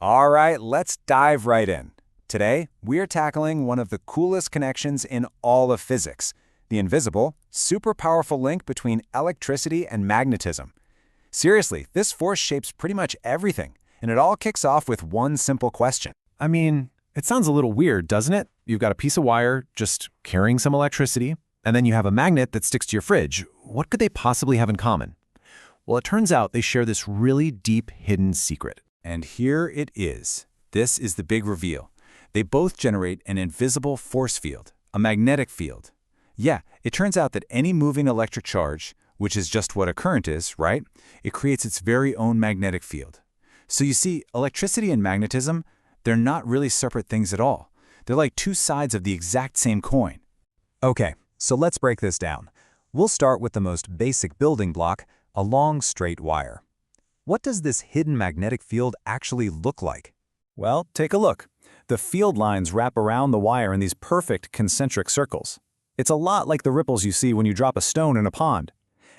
All right, let's dive right in. Today, we're tackling one of the coolest connections in all of physics, the invisible, super powerful link between electricity and magnetism. Seriously, this force shapes pretty much everything, and it all kicks off with one simple question. I mean, it sounds a little weird, doesn't it? You've got a piece of wire just carrying some electricity, and then you have a magnet that sticks to your fridge. What could they possibly have in common? Well, it turns out they share this really deep hidden secret. And here it is. This is the big reveal. They both generate an invisible force field, a magnetic field. Yeah, it turns out that any moving electric charge, which is just what a current is, right? It creates its very own magnetic field. So you see, electricity and magnetism, they're not really separate things at all. They're like two sides of the exact same coin. Okay, so let's break this down. We'll start with the most basic building block, a long straight wire. What does this hidden magnetic field actually look like? Well, take a look. The field lines wrap around the wire in these perfect concentric circles. It's a lot like the ripples you see when you drop a stone in a pond.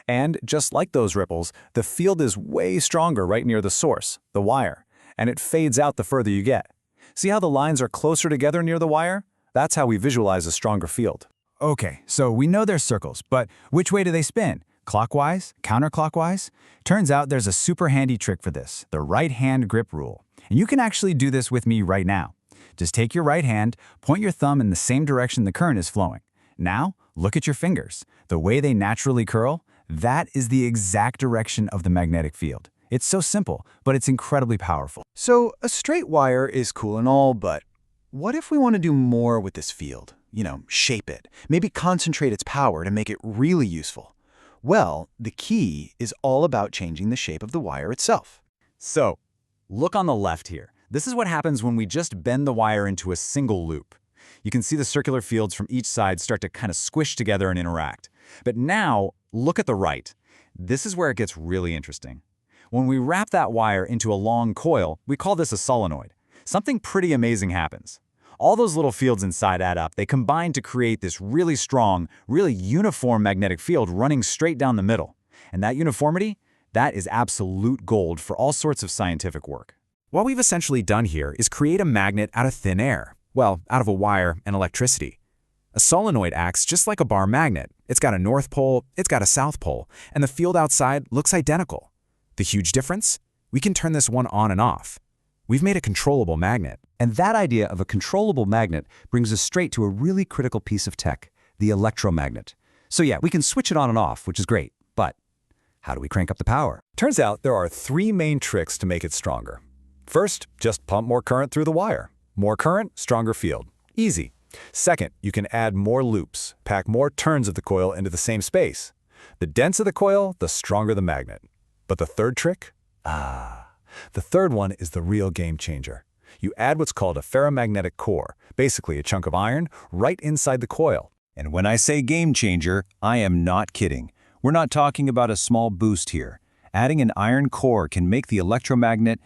And just like those ripples, the field is way stronger right near the source, the wire, and it fades out the further you get. See how the lines are closer together near the wire? That's how we visualize a stronger field. Okay, so we know they're circles, but which way do they spin? Clockwise? Counterclockwise? Turns out there's a super handy trick for this, the right-hand grip rule. And you can actually do this with me right now. Just take your right hand, point your thumb in the same direction the current is flowing. Now, look at your fingers. The way they naturally curl, that is the exact direction of the magnetic field. It's so simple, but it's incredibly powerful. So a straight wire is cool and all, but what if we want to do more with this field? Shape it, maybe concentrate its power to make it really useful. Well, the key is all about changing the shape of the wire itself. So, look on the left here. This is what happens when we just bend the wire into a single loop. You can see the circular fields from each side start to kind of squish together and interact. But now, look at the right. This is where it gets really interesting. When we wrap that wire into a long coil, we call this a solenoid. Something pretty amazing happens. All those little fields inside add up. They combine to create this really strong, really uniform magnetic field running straight down the middle. And that uniformity, that is absolute gold for all sorts of scientific work. What we've essentially done here is create a magnet out of thin air. Well, out of a wire and electricity. A solenoid acts just like a bar magnet. It's got a north pole, it's got a south pole, and the field outside looks identical. The huge difference? We can turn this one on and off. We've made a controllable magnet. And that idea of a controllable magnet brings us straight to a really critical piece of tech, the electromagnet. So yeah, we can switch it on and off, which is great, but how do we crank up the power? Turns out there are three main tricks to make it stronger. First, just pump more current through the wire. More current, stronger field. Easy. Second, you can add more loops, pack more turns of the coil into the same space. The denser the coil, the stronger the magnet. But the third trick? The third one is the real game changer. You add what's called a ferromagnetic core, basically a chunk of iron, right inside the coil. And when I say game changer, I am not kidding. We're not talking about a small boost here. Adding an iron core can make the electromagnet,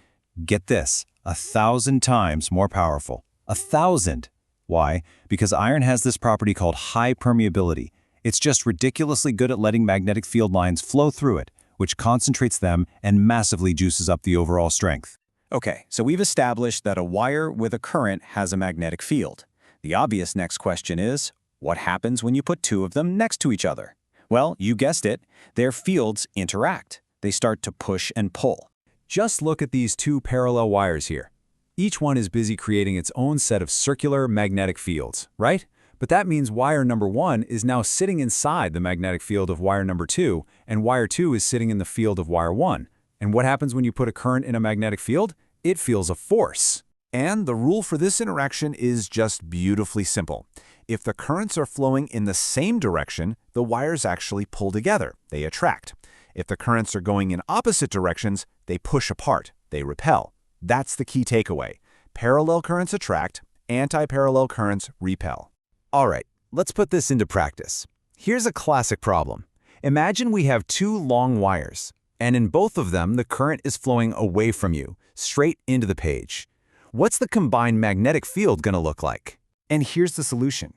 get this, 1,000 times more powerful. 1,000! Why? Because iron has this property called high permeability. It's just ridiculously good at letting magnetic field lines flow through it, which concentrates them and massively juices up the overall strength. Okay, so we've established that a wire with a current has a magnetic field. The obvious next question is, what happens when you put two of them next to each other? Well, you guessed it, their fields interact. They start to push and pull. Just look at these two parallel wires here. Each one is busy creating its own set of circular magnetic fields, right? But that means wire number 1 is now sitting inside the magnetic field of wire number 2, and wire 2 is sitting in the field of wire 1. And what happens when you put a current in a magnetic field? It feels a force. And the rule for this interaction is just beautifully simple. If the currents are flowing in the same direction, the wires actually pull together. They attract. If the currents are going in opposite directions, they push apart. They repel. That's the key takeaway. Parallel currents attract, anti-parallel currents repel. All right, let's put this into practice. Here's a classic problem. Imagine we have two long wires, and in both of them, the current is flowing away from you, straight into the page. What's the combined magnetic field going to look like? And here's the solution.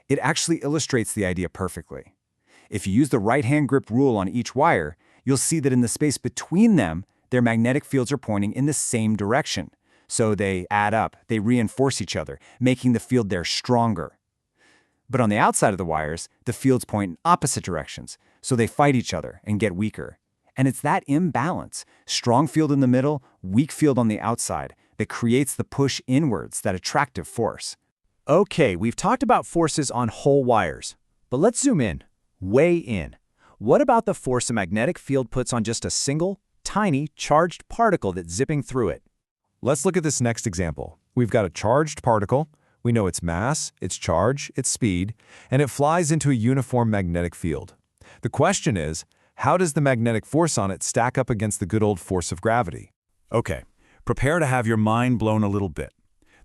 It actually illustrates the idea perfectly. If you use the right-hand grip rule on each wire, you'll see that in the space between them, their magnetic fields are pointing in the same direction. So they add up, they reinforce each other, making the field there stronger. But on the outside of the wires, the fields point in opposite directions, so they fight each other and get weaker. And it's that imbalance, strong field in the middle, weak field on the outside, that creates the push inwards, that attractive force. Okay, we've talked about forces on whole wires, but let's zoom in, way in. What about the force a magnetic field puts on just a single, tiny, charged particle that's zipping through it? Let's look at this next example. We've got a charged particle. We know its mass, its charge, its speed, and it flies into a uniform magnetic field. The question is, how does the magnetic force on it stack up against the good old force of gravity? Okay, prepare to have your mind blown a little bit.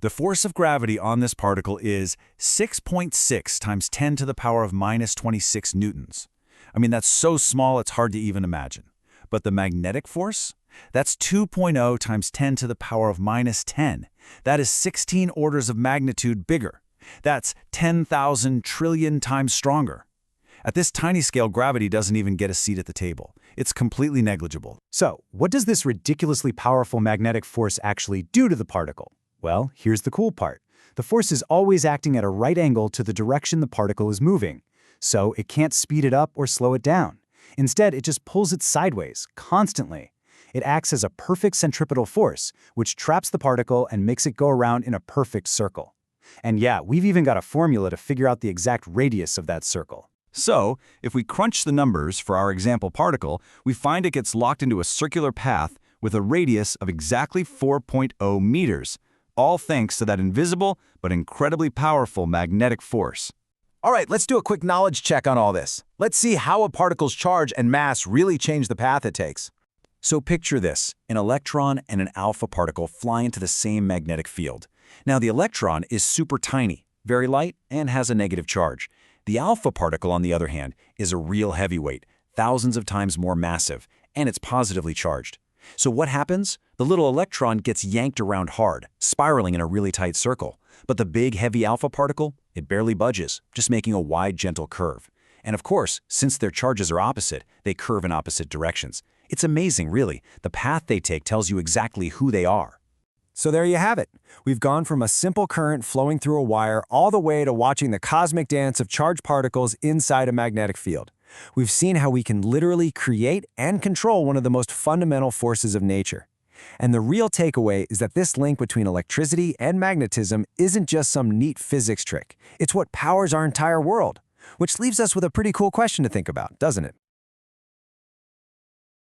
The force of gravity on this particle is 6.6 times 10 to the power of minus 26 newtons. I mean, that's so small it's hard to even imagine. But the magnetic force? That's 2.0 times 10 to the power of minus 10. That is 16 orders of magnitude bigger. That's 10,000 trillion times stronger. At this tiny scale, gravity doesn't even get a seat at the table. It's completely negligible. So, what does this ridiculously powerful magnetic force actually do to the particle? Well, here's the cool part. The force is always acting at a right angle to the direction the particle is moving, so it can't speed it up or slow it down. Instead, it just pulls it sideways, constantly. It acts as a perfect centripetal force, which traps the particle and makes it go around in a perfect circle. And yeah, we've even got a formula to figure out the exact radius of that circle. So, if we crunch the numbers for our example particle, we find it gets locked into a circular path with a radius of exactly 4.0 meters, all thanks to that invisible but incredibly powerful magnetic force. All right, let's do a quick knowledge check on all this. Let's see how a particle's charge and mass really change the path it takes. So picture this, an electron and an alpha particle fly into the same magnetic field. Now the electron is super tiny, very light, and has a negative charge. The alpha particle, on the other hand, is a real heavyweight, thousands of times more massive, and it's positively charged. So what happens? The little electron gets yanked around hard, spiraling in a really tight circle. But the big, heavy alpha particle, it barely budges, just making a wide, gentle curve. And of course, since their charges are opposite, they curve in opposite directions. It's amazing, really. The path they take tells you exactly who they are. So there you have it. We've gone from a simple current flowing through a wire all the way to watching the cosmic dance of charged particles inside a magnetic field. We've seen how we can literally create and control one of the most fundamental forces of nature. And the real takeaway is that this link between electricity and magnetism isn't just some neat physics trick. It's what powers our entire world. Which leaves us with a pretty cool question to think about, doesn't it?